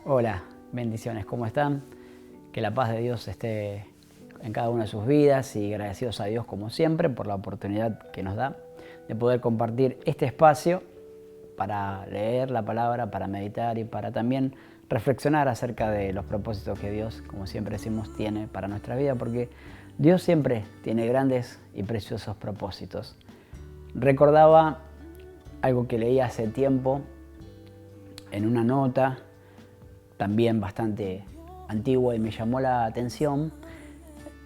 Hola, bendiciones, ¿cómo están? Que la paz de Dios esté en cada una de sus vidas y agradecidos a Dios como siempre por la oportunidad que nos da de poder compartir este espacio para leer la palabra, para meditar y para también reflexionar acerca de los propósitos que Dios, como siempre decimos, tiene para nuestra vida, porque Dios siempre tiene grandes y preciosos propósitos. Recordaba algo que leí hace tiempo en una nota, también bastante antigua, y me llamó la atención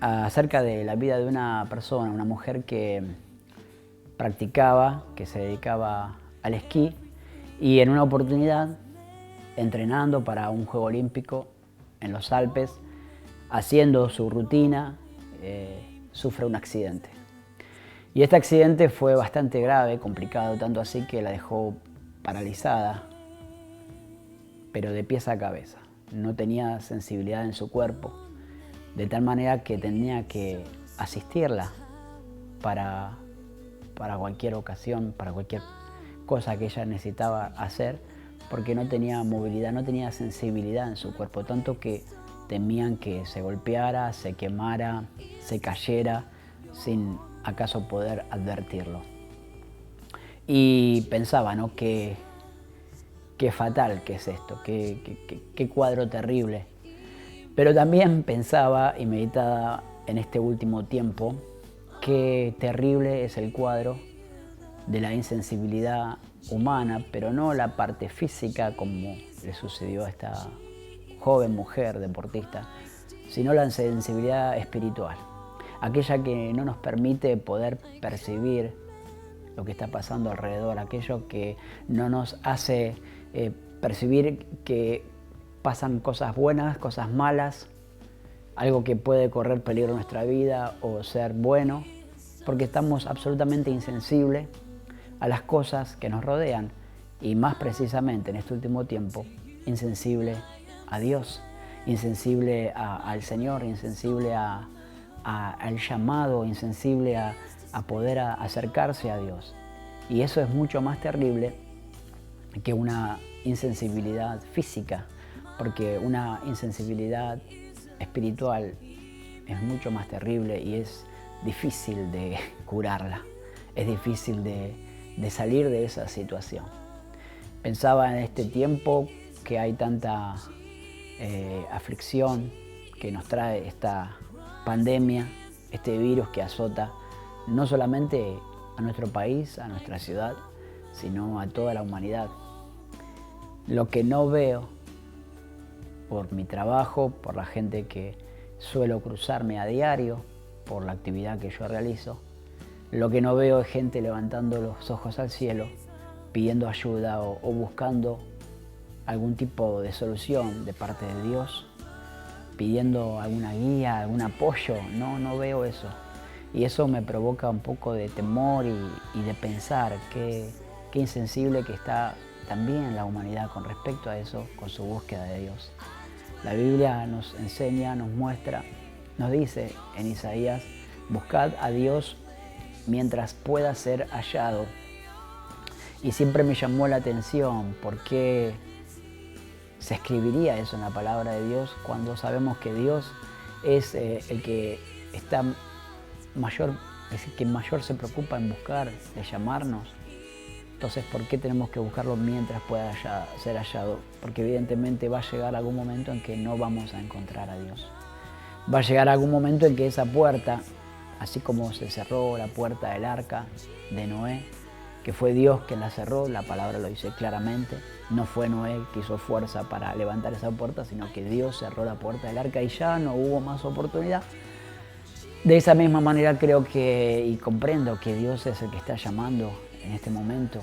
acerca de la vida de una persona, una mujer que practicaba, que se dedicaba al esquí, y en una oportunidad, entrenando para un Juego Olímpico en los Alpes, haciendo su rutina, sufre un accidente. Y este accidente fue bastante grave, complicado, tanto así que la dejó paralizada, pero de pies a cabeza. No tenía sensibilidad en su cuerpo, de tal manera que tenía que asistirla para cualquier ocasión, para cualquier cosa que ella necesitaba hacer, porque no tenía movilidad, no tenía sensibilidad en su cuerpo, tanto que temían que se golpeara, se quemara, se cayera, sin acaso poder advertirlo. Y pensaba, ¿no?, qué fatal que es esto, qué cuadro terrible. Pero también pensaba y meditaba en este último tiempo qué terrible es el cuadro de la insensibilidad humana, pero no la parte física como le sucedió a esta joven mujer deportista, sino la insensibilidad espiritual, aquella que no nos permite poder percibir lo que está pasando alrededor, aquello que no nos hace percibir que pasan cosas buenas, cosas malas, algo que puede correr peligro en nuestra vida o ser bueno, porque estamos absolutamente insensibles a las cosas que nos rodean y más precisamente en este último tiempo, insensible a Dios, insensible al Señor, insensible al llamado, insensible a poder acercarse a Dios. Y eso es mucho más terrible que una insensibilidad física, porque una insensibilidad espiritual es mucho más terrible y es difícil de curarla, es difícil de salir de esa situación. Pensaba en este tiempo que hay tanta aflicción que nos trae esta pandemia, este virus que azota no solamente a nuestro país, a nuestra ciudad, sino a toda la humanidad. Lo que no veo por mi trabajo, por la gente que suelo cruzarme a diario, por la actividad que yo realizo, lo que no veo es gente levantando los ojos al cielo, pidiendo ayuda o buscando algún tipo de solución de parte de Dios, pidiendo alguna guía, algún apoyo. No veo eso. Y eso me provoca un poco de temor y de pensar qué insensible que está también la humanidad con respecto a eso, con su búsqueda de Dios. La Biblia nos enseña, nos muestra, nos dice en Isaías: buscad a Dios mientras pueda ser hallado. Y siempre me llamó la atención por qué se escribiría eso en la palabra de Dios cuando sabemos que Dios es el que está mayor, es el que mayor se preocupa en buscar, de llamarnos. Entonces, ¿por qué tenemos que buscarlo mientras pueda ser hallado? Porque evidentemente va a llegar algún momento en que no vamos a encontrar a Dios. Va a llegar algún momento en que esa puerta, así como se cerró la puerta del arca de Noé, que fue Dios quien la cerró, la palabra lo dice claramente, no fue Noé que hizo fuerza para levantar esa puerta, sino que Dios cerró la puerta del arca y ya no hubo más oportunidad. De esa misma manera creo que y comprendo que Dios es el que está llamando en este momento,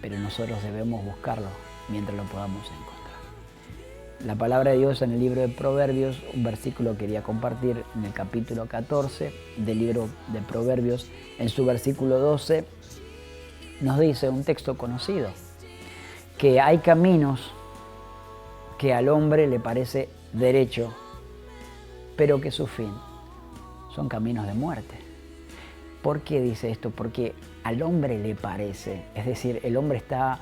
pero nosotros debemos buscarlo mientras lo podamos encontrar. La palabra de Dios en el libro de Proverbios, un versículo quería compartir en el capítulo 14 del libro de Proverbios, en su versículo 12, nos dice un texto conocido, que hay caminos que al hombre le parece derecho, pero que su fin son caminos de muerte. ¿Por qué dice esto? Porque al hombre le parece, es decir, el hombre está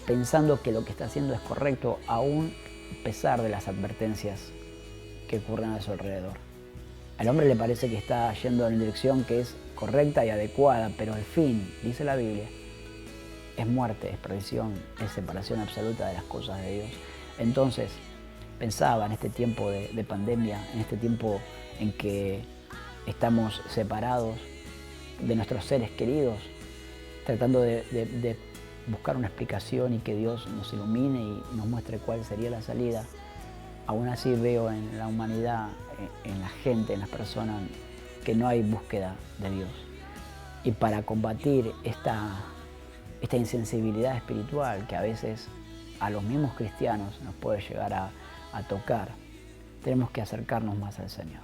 pensando que lo que está haciendo es correcto, aún a pesar de las advertencias que ocurren a su alrededor. Al hombre le parece que está yendo en la dirección que es correcta y adecuada, pero el fin, dice la Biblia, es muerte, es perdición, es separación absoluta de las cosas de Dios. Entonces, pensaba en este tiempo de pandemia, en este tiempo en que estamos separados de nuestros seres queridos, tratando de buscar una explicación y que Dios nos ilumine y nos muestre cuál sería la salida. Aún así veo en la humanidad, en la gente, en las personas, que no hay búsqueda de Dios. Y para combatir esta insensibilidad espiritual que a veces a los mismos cristianos nos puede llegar a tocar, tenemos que acercarnos más al Señor.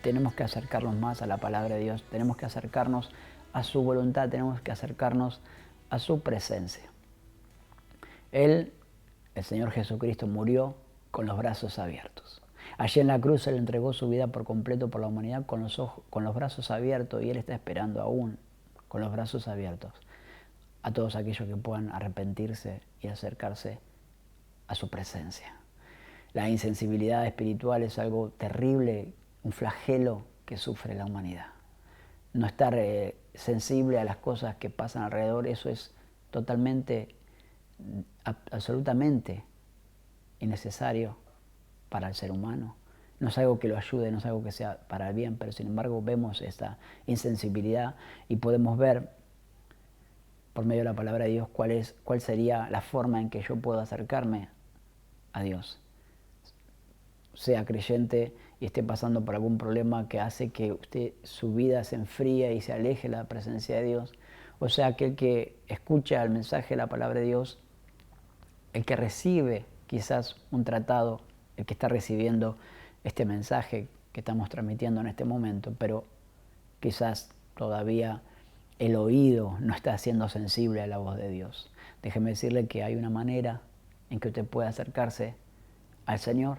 Tenemos que acercarnos más a la palabra de Dios, tenemos que acercarnos a su voluntad, tenemos que acercarnos a su presencia. Él, el Señor Jesucristo, murió con los brazos abiertos. Allí en la cruz Él entregó su vida por completo por la humanidad con los brazos abiertos, y Él está esperando aún con los brazos abiertos a todos aquellos que puedan arrepentirse y acercarse a su presencia. La insensibilidad espiritual es algo terrible, un flagelo que sufre la humanidad. No estar sensible a las cosas que pasan alrededor, eso es totalmente, absolutamente innecesario para el ser humano. No es algo que lo ayude, no es algo que sea para el bien, pero sin embargo vemos esta insensibilidad y podemos ver por medio de la palabra de Dios cuál sería la forma en que yo puedo acercarme a Dios. Sea creyente y esté pasando por algún problema que hace que su vida se enfríe y se aleje de la presencia de Dios, o sea, aquel que escucha el mensaje de la palabra de Dios, el que recibe quizás un tratado, el que está recibiendo este mensaje que estamos transmitiendo en este momento, pero quizás todavía el oído no está siendo sensible a la voz de Dios. Déjeme decirle que hay una manera en que usted puede acercarse al Señor.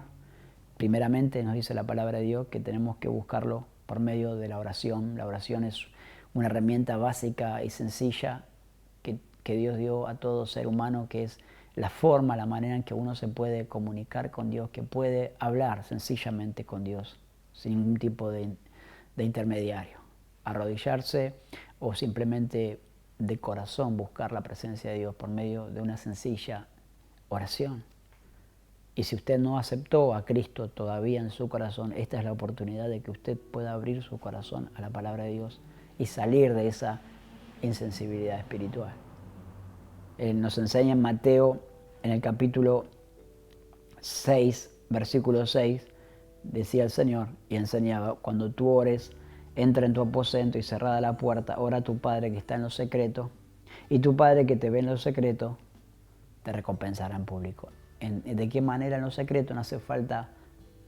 Primeramente nos dice la palabra de Dios que tenemos que buscarlo por medio de la oración. La oración es una herramienta básica y sencilla que Dios dio a todo ser humano, que es la forma, la manera en que uno se puede comunicar con Dios, que puede hablar sencillamente con Dios, sin ningún tipo de intermediario. Arrodillarse o simplemente de corazón buscar la presencia de Dios por medio de una sencilla oración. Y si usted no aceptó a Cristo todavía en su corazón, esta es la oportunidad de que usted pueda abrir su corazón a la palabra de Dios y salir de esa insensibilidad espiritual. Nos enseña en Mateo, en el capítulo 6, versículo 6, decía el Señor y enseñaba: cuando tú ores, entra en tu aposento y cerrada la puerta, ora a tu Padre que está en lo secreto, y tu Padre que te ve en lo secreto te recompensará en público. ¿De qué manera en lo secreto? No hace falta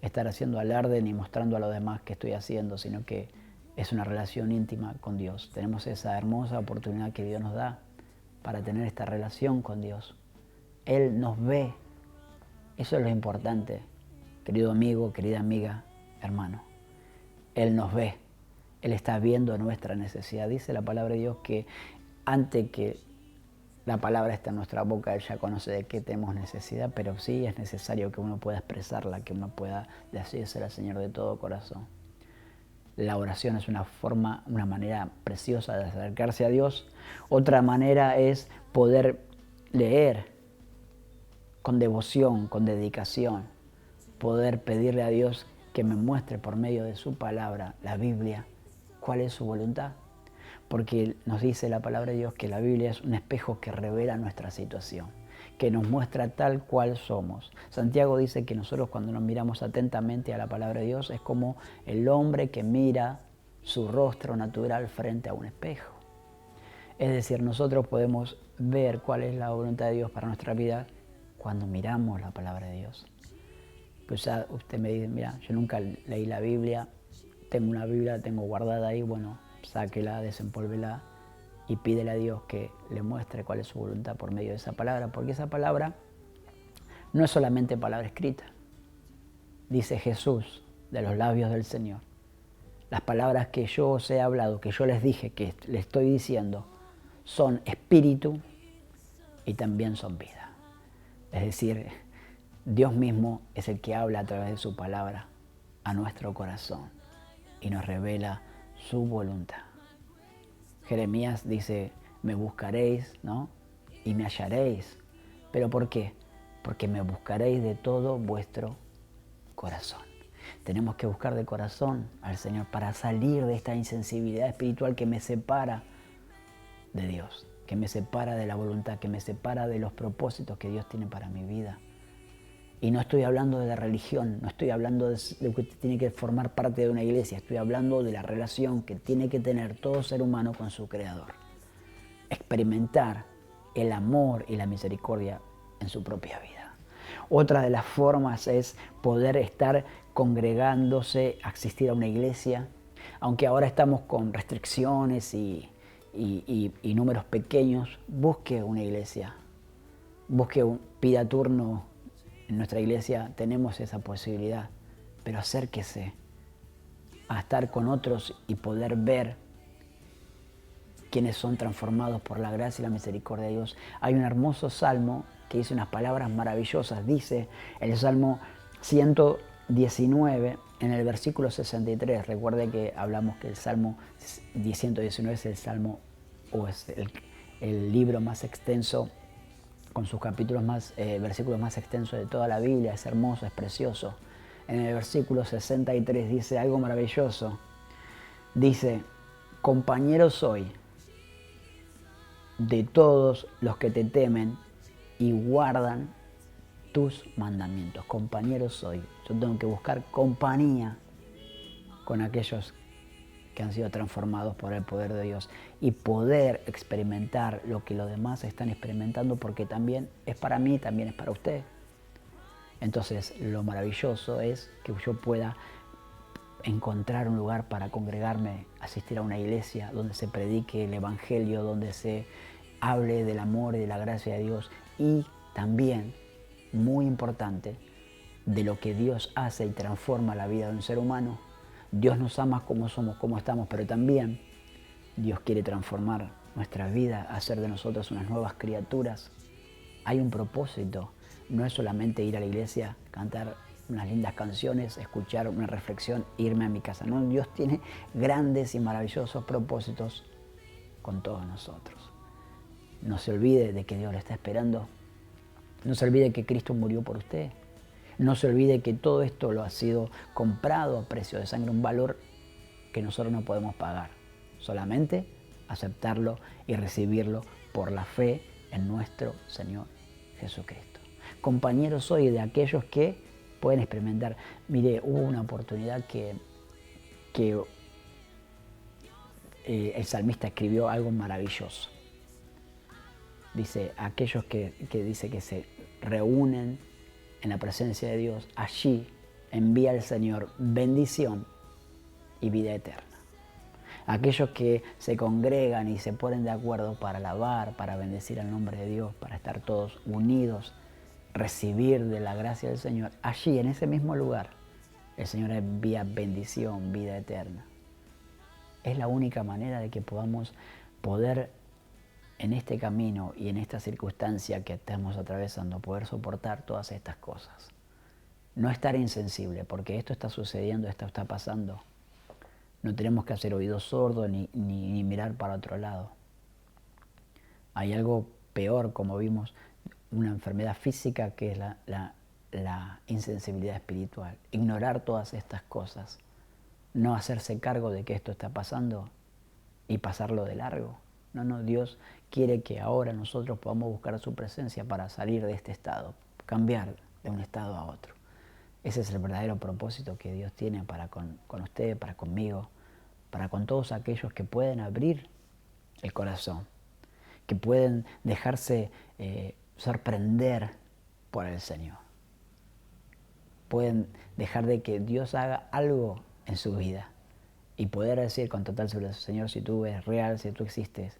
estar haciendo alarde ni mostrando a los demás qué estoy haciendo, sino que es una relación íntima con Dios. Tenemos esa hermosa oportunidad que Dios nos da para tener esta relación con Dios. Él nos ve. Eso es lo importante, querido amigo, querida amiga, hermano. Él nos ve. Él está viendo nuestra necesidad. Dice la palabra de Dios que antes que la palabra está en nuestra boca, Él ya conoce de qué tenemos necesidad, pero sí es necesario que uno pueda expresarla, que uno pueda decírsela al Señor de todo corazón. La oración es una forma, una manera preciosa de acercarse a Dios. Otra manera es poder leer con devoción, con dedicación, poder pedirle a Dios que me muestre por medio de su palabra, la Biblia, cuál es su voluntad. Porque nos dice la palabra de Dios que la Biblia es un espejo que revela nuestra situación, que nos muestra tal cual somos. Santiago dice que nosotros cuando nos miramos atentamente a la palabra de Dios es como el hombre que mira su rostro natural frente a un espejo. Es decir, nosotros podemos ver cuál es la voluntad de Dios para nuestra vida cuando miramos la palabra de Dios. Pues ya usted me dice: mira, yo nunca leí la Biblia, tengo una Biblia, la tengo guardada ahí, bueno, sáquela, desempólvela y pídele a Dios que le muestre cuál es su voluntad por medio de esa palabra, porque esa palabra no es solamente palabra escrita. Dice Jesús de los labios del Señor: las palabras que yo os he hablado, que yo les dije, que les estoy diciendo, son espíritu y también son vida. Es decir, Dios mismo es el que habla a través de su palabra a nuestro corazón y nos revela su voluntad. Jeremías dice, me buscaréis, ¿no? Y me hallaréis. ¿Pero por qué? Porque me buscaréis de todo vuestro corazón. Tenemos que buscar de corazón al Señor para salir de esta insensibilidad espiritual que me separa de Dios, que me separa de la voluntad, que me separa de los propósitos que Dios tiene para mi vida. Y no estoy hablando de la religión, no estoy hablando de que usted tiene que formar parte de una iglesia, estoy hablando de la relación que tiene que tener todo ser humano con su Creador. Experimentar el amor y la misericordia en su propia vida. Otra de las formas es poder estar congregándose, asistir a una iglesia, aunque ahora estamos con restricciones y números pequeños, busque una iglesia, pida turno. En nuestra iglesia tenemos esa posibilidad, pero acérquese a estar con otros y poder ver quienes son transformados por la gracia y la misericordia de Dios. Hay un hermoso salmo que dice unas palabras maravillosas. Dice el Salmo 119 en el versículo 63. Recuerde que hablamos que el Salmo 119 es el salmo o es el libro más extenso, con sus capítulos versículos más extensos de toda la Biblia. Es hermoso, es precioso. En el versículo 63 dice algo maravilloso. Dice, compañero soy de todos los que te temen y guardan tus mandamientos. Compañero soy. Yo tengo que buscar compañía con aquellos que han sido transformados por el poder de Dios y poder experimentar lo que los demás están experimentando, porque también es para mí, también es para usted. Entonces, lo maravilloso es que yo pueda encontrar un lugar para congregarme, asistir a una iglesia donde se predique el Evangelio, donde se hable del amor y de la gracia de Dios, y también, muy importante, de lo que Dios hace y transforma la vida de un ser humano. Dios nos ama como somos, como estamos, pero también Dios quiere transformar nuestra vida, hacer de nosotros unas nuevas criaturas. Hay un propósito, no es solamente ir a la iglesia, cantar unas lindas canciones, escuchar una reflexión, irme a mi casa. No, Dios tiene grandes y maravillosos propósitos con todos nosotros. No se olvide de que Dios le está esperando. No se olvide que Cristo murió por usted. No se olvide que todo esto lo ha sido comprado a precio de sangre, un valor que nosotros no podemos pagar. Solamente aceptarlo y recibirlo por la fe en nuestro Señor Jesucristo. Compañero soy de aquellos que pueden experimentar. Mire, hubo una oportunidad que el salmista escribió algo maravilloso. Dice, aquellos que dice que se reúnen en la presencia de Dios, allí envía el Señor bendición y vida eterna. Aquellos que se congregan y se ponen de acuerdo para alabar, para bendecir el nombre de Dios, para estar todos unidos, recibir de la gracia del Señor, allí en ese mismo lugar, el Señor envía bendición, vida eterna. Es la única manera de que podamos poder en este camino y en esta circunstancia que estamos atravesando, poder soportar todas estas cosas. No estar insensible, porque esto está sucediendo, esto está pasando. No tenemos que hacer oídos sordos ni mirar para otro lado. Hay algo peor, como vimos, una enfermedad física que es la insensibilidad espiritual. Ignorar todas estas cosas, no hacerse cargo de que esto está pasando y pasarlo de largo. No, Dios quiere que ahora nosotros podamos buscar su presencia para salir de este estado, cambiar de un estado a otro. Ese es el verdadero propósito que Dios tiene para con usted, para conmigo, para con todos aquellos que pueden abrir el corazón, que pueden dejarse sorprender por el Señor. Pueden dejar de que Dios haga algo en su vida y poder decir con total seguridad, Señor, si tú eres real, si tú existes,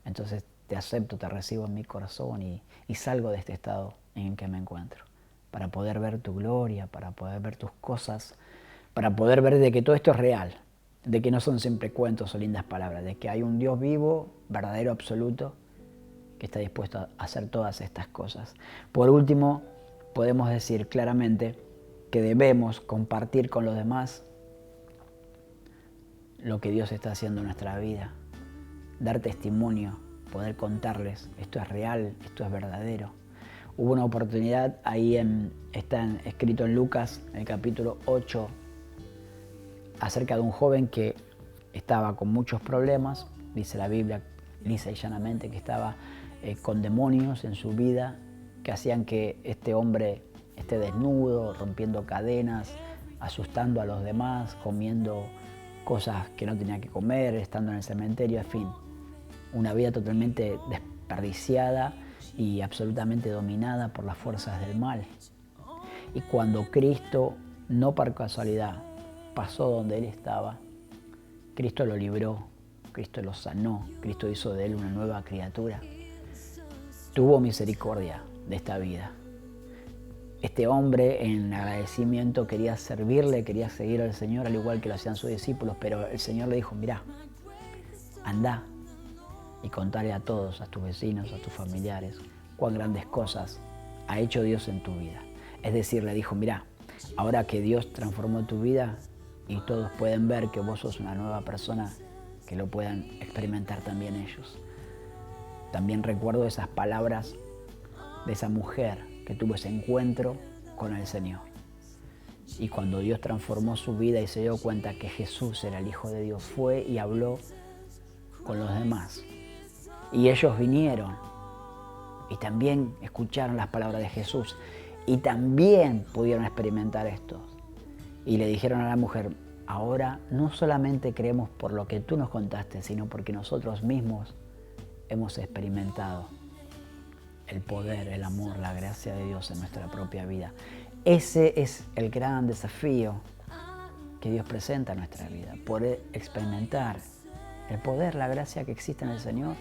entonces te acepto, te recibo en mi corazón y salgo de este estado en el que me encuentro, para poder ver tu gloria, para poder ver tus cosas, para poder ver de que todo esto es real, de que no son siempre cuentos o lindas palabras, de que hay un Dios vivo, verdadero, absoluto, que está dispuesto a hacer todas estas cosas. Por último, podemos decir claramente que debemos compartir con los demás lo que Dios está haciendo en nuestra vida, dar testimonio, poder contarles, esto es real, esto es verdadero. Hubo una oportunidad, ahí está escrito en Lucas, en el capítulo 8, acerca de un joven que estaba con muchos problemas, dice la Biblia lisa y llanamente que estaba con demonios en su vida, que hacían que este hombre esté desnudo, rompiendo cadenas, asustando a los demás, comiendo cosas que no tenía que comer, estando en el cementerio, en fin, una vida totalmente desperdiciada y absolutamente dominada por las fuerzas del mal. Y cuando Cristo, no por casualidad, pasó donde él estaba, Cristo lo libró, Cristo lo sanó, Cristo hizo de él una nueva criatura. Tuvo misericordia de esta vida. Este hombre en agradecimiento quería servirle, quería seguir al Señor, al igual que lo hacían sus discípulos, pero el Señor le dijo, mirá, andá y contale a todos, a tus vecinos, a tus familiares, cuán grandes cosas ha hecho Dios en tu vida. Es decir, le dijo, mirá, ahora que Dios transformó tu vida y todos pueden ver que vos sos una nueva persona, que lo puedan experimentar también ellos. También recuerdo esas palabras de esa mujer que tuvo ese encuentro con el Señor. Y cuando Dios transformó su vida y se dio cuenta que Jesús era el Hijo de Dios, fue y habló con los demás. Y ellos vinieron y también escucharon las palabras de Jesús y también pudieron experimentar esto. Y le dijeron a la mujer, ahora no solamente creemos por lo que tú nos contaste, sino porque nosotros mismos hemos experimentado el poder, el amor, la gracia de Dios en nuestra propia vida. Ese es el gran desafío que Dios presenta en nuestra vida, poder experimentar el poder, la gracia que existe en el Señor,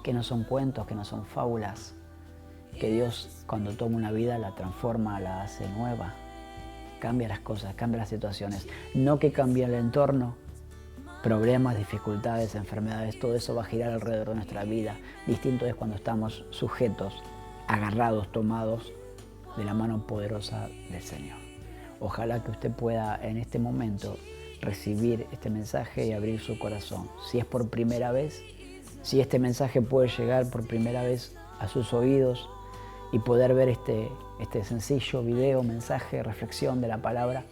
que no son cuentos, que no son fábulas, que Dios cuando toma una vida la transforma, la hace nueva, cambia las cosas, cambia las situaciones, no que cambie el entorno, problemas, dificultades, enfermedades, todo eso va a girar alrededor de nuestra vida. Distinto es cuando estamos sujetos, agarrados, tomados de la mano poderosa del Señor. Ojalá que usted pueda en este momento recibir este mensaje y abrir su corazón. Si es por primera vez, si este mensaje puede llegar por primera vez a sus oídos y poder ver este sencillo video, mensaje, reflexión de la palabra,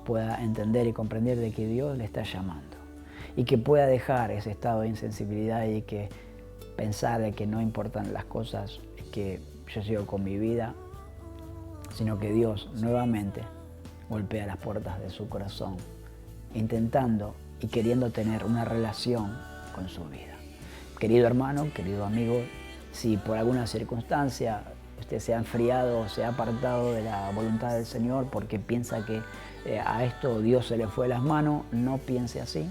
pueda entender y comprender de que Dios le está llamando. Y que pueda dejar ese estado de insensibilidad y que pensar de que no importan las cosas, que yo sigo con mi vida, sino que Dios nuevamente golpea las puertas de su corazón, intentando y queriendo tener una relación con su vida. Querido hermano, querido amigo, si por alguna circunstancia usted se ha enfriado o se ha apartado de la voluntad del Señor porque piensa que a esto Dios se le fue de las manos, no piense así.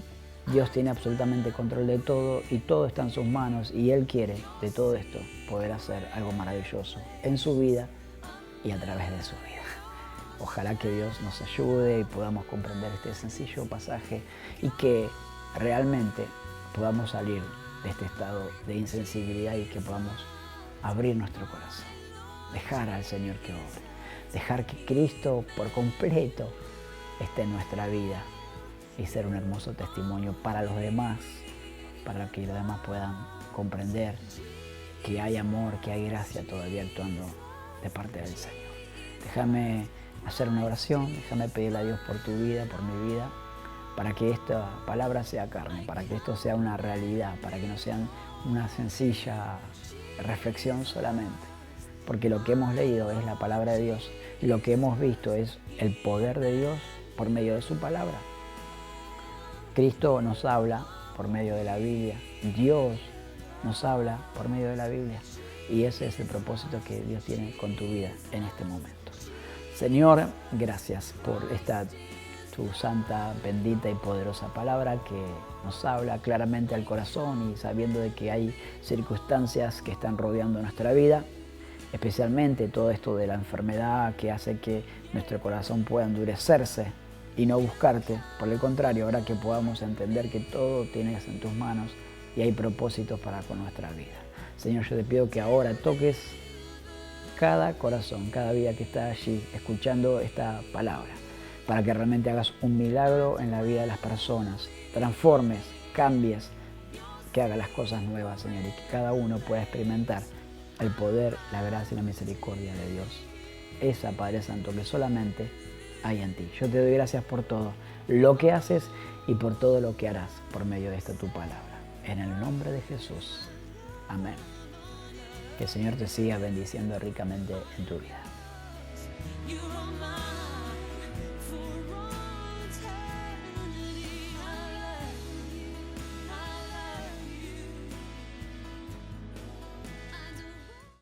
Dios tiene absolutamente control de todo y todo está en sus manos y Él quiere de todo esto poder hacer algo maravilloso en su vida y a través de su vida. Ojalá que Dios nos ayude y podamos comprender este sencillo pasaje y que realmente podamos salir de este estado de insensibilidad y que podamos abrir nuestro corazón, dejar al Señor que obre, dejar que Cristo por completo esté en nuestra vida y ser un hermoso testimonio para los demás, para que los demás puedan comprender que hay amor, que hay gracia todavía actuando de parte del Señor. Déjame hacer una oración, déjame pedirle a Dios por tu vida, por mi vida, para que esta palabra sea carne, para que esto sea una realidad, para que no sea una sencilla reflexión solamente. Porque lo que hemos leído es la palabra de Dios y lo que hemos visto es el poder de Dios por medio de su palabra. Cristo nos habla por medio de la Biblia, Dios nos habla por medio de la Biblia y ese es el propósito que Dios tiene con tu vida en este momento. Señor, gracias por esta tu santa, bendita y poderosa palabra que nos habla claramente al corazón y sabiendo de que hay circunstancias que están rodeando nuestra vida, especialmente todo esto de la enfermedad que hace que nuestro corazón pueda endurecerse y no buscarte. Por el contrario, ahora que podamos entender que todo tienes en tus manos y hay propósitos para con nuestra vida. Señor, yo te pido que ahora toques cada corazón, cada vida que está allí escuchando esta palabra, para que realmente hagas un milagro en la vida de las personas, transformes, cambies, que hagas las cosas nuevas, Señor, y que cada uno pueda experimentar el poder, la gracia y la misericordia de Dios. Esa, Padre Santo, que solamente hay en ti. Yo te doy gracias por todo lo que haces y por todo lo que harás por medio de esta tu palabra. En el nombre de Jesús. Amén. Que el Señor te siga bendiciendo ricamente en tu vida.